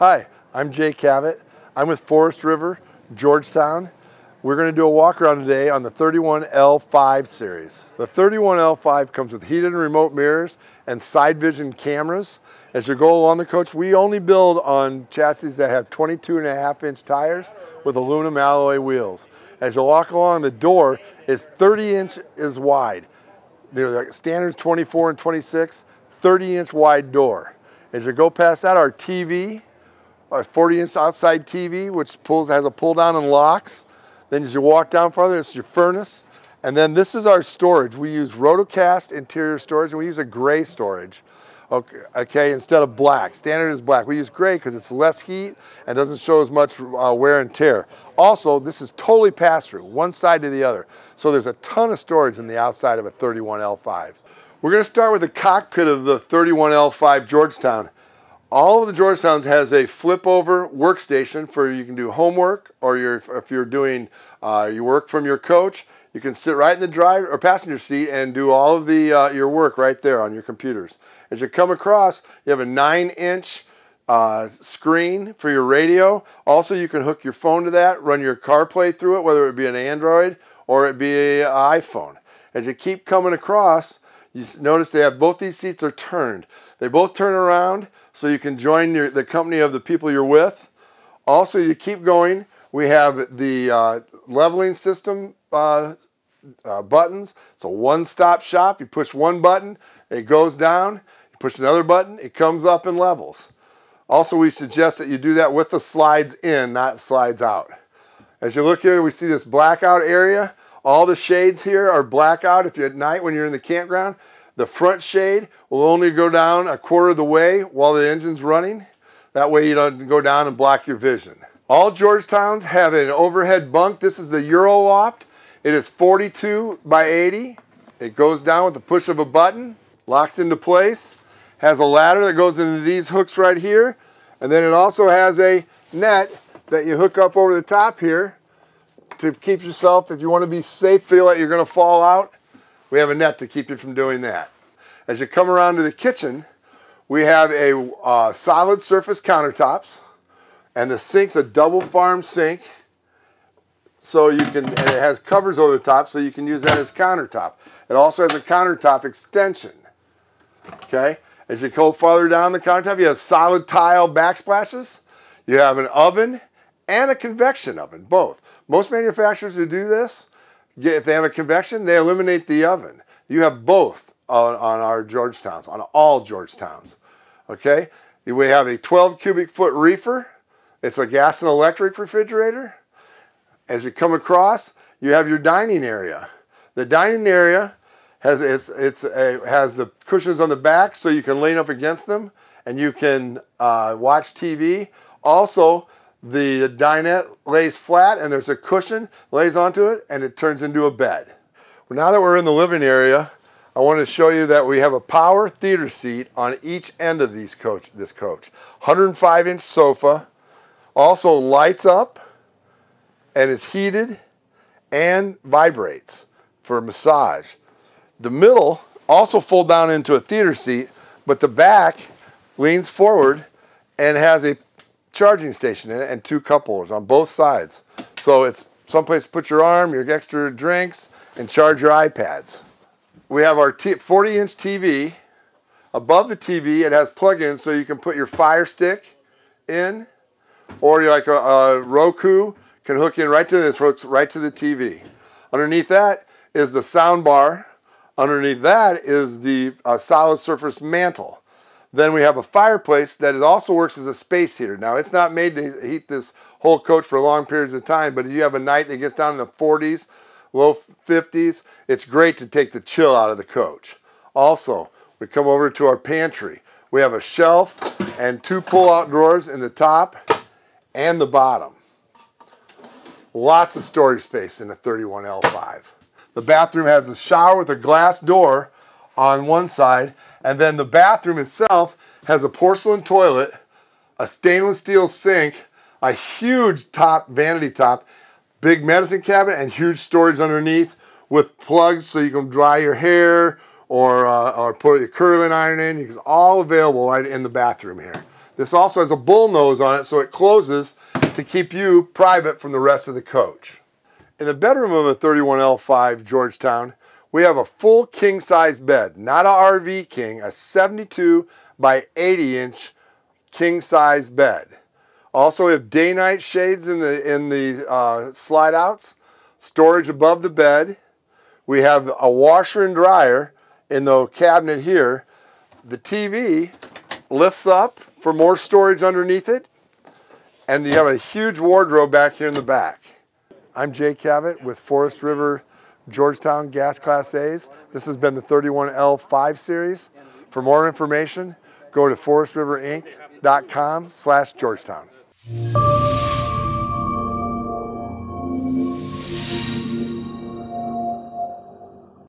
Hi, I'm Jay Cavett. I'm with Forest River, Georgetown. We're going to do a walk around today on the 31L5 series. The 31L5 comes with heated and remote mirrors and side vision cameras. As you go along the coach, we only build on chassis that have 22.5-inch tires with aluminum alloy wheels. As you walk along, the door is 30 inches wide. The standard's 24 and 26, 30-inch wide door. As you go past that, our TV, a 40-inch outside TV, which has a pull down and locks. Then as you walk down farther, it's your furnace. And then this is our storage. We use rotocast interior storage, and we use a gray storage, okay, instead of black. Standard is black. We use gray because it's less heat and doesn't show as much wear and tear. Also, this is totally pass-through, one side to the other. So there's a ton of storage in the outside of a 31L5. We're going to start with the cockpit of the 31L5 Georgetown. All of the Georgetowns has a flip-over workstation for you can do homework, or if you're doing you work from your coach, you can sit right in the driver or passenger seat and do all of the your work right there on your computers. As you come across, you have a 9-inch screen for your radio. Also, you can hook your phone to that, run your CarPlay through it, whether it be an Android or it be an iPhone. As you keep coming across, you notice they have both these seats are turned. They both turn around, so you can join the company of the people you're with. Also, you keep going, we have the leveling system buttons. It's a one-stop shop. You push one button, it goes down. You push another button, it comes up and levels. Also, we suggest that you do that with the slides in, not slides out. As you look here, we see this blackout area. All the shades here are blackout if you're at night when you're in the campground. The front shade will only go down a quarter of the way while the engine's running. That way you don't go down and block your vision. All Georgetowns have an overhead bunk. This is the Euro Loft. It is 42 by 80. It goes down with the push of a button, locks into place, has a ladder that goes into these hooks right here, and then it also has a net that you hook up over the top here to keep yourself, if you want to be safe, feel like you're going to fall out, we have a net to keep you from doing that. As you come around to the kitchen, we have a solid surface countertops, and the sink's a double farm sink, so you can, and it has covers over the top, so you can use that as countertop. It also has a countertop extension. Okay, as you go farther down the countertop, you have solid tile backsplashes. You have an oven and a convection oven, both. Most manufacturers who do this, if they have a convection, they eliminate the oven. You have both on our Georgetowns, on all Georgetowns. Okay, we have a 12 cubic foot reefer. It's a gas and electric refrigerator. As you come across, you have your dining area. The dining area has the cushions on the back so you can lean up against them and you can watch TV. Also, the dinette lays flat and there's a cushion, lays onto it, and it turns into a bed. Well, now that we're in the living area, I want to show you that we have a power theater seat on each end of this coach. 105-inch sofa, also lights up and is heated and vibrates for massage. The middle also folds down into a theater seat, but the back leans forward and has a charging station in it and 2 cup holders on both sides. So it's someplace to put your arm, your extra drinks, and charge your iPads. We have our 40-inch TV. Above the TV, it has plug-ins so you can put your Fire Stick in, or like a Roku can hook in right to this, hooks right to the TV. Underneath that is the sound bar. Underneath that is the solid surface mantle. Then we have a fireplace that also works as a space heater. Now, it's not made to heat this whole coach for long periods of time, but if you have a night that gets down in the 40s, low 50s, it's great to take the chill out of the coach. Also, we come over to our pantry. We have a shelf and 2 pull-out drawers in the top and the bottom. Lots of storage space in the 31L5. The bathroom has a shower with a glass door on one side, and then the bathroom itself has a porcelain toilet, a stainless steel sink, a huge top, vanity top, big medicine cabinet, and huge storage underneath with plugs so you can dry your hair or put your curling iron in. It's all available right in the bathroom here. This also has a bull nose on it, so it closes to keep you private from the rest of the coach. In the bedroom of a 31L5 Georgetown, we have a full king-size bed, not a RV king, a 72 by 80-inch king-size bed. Also, we have day-night shades in the slide-outs, storage above the bed. We have a washer and dryer in the cabinet here. The TV lifts up for more storage underneath it, and you have a huge wardrobe back here in the back. I'm Jay Cabot with Forest River Georgetown Gas Class A's. This has been the 31L5 series. For more information, go to forestriverinc.com/Georgetown.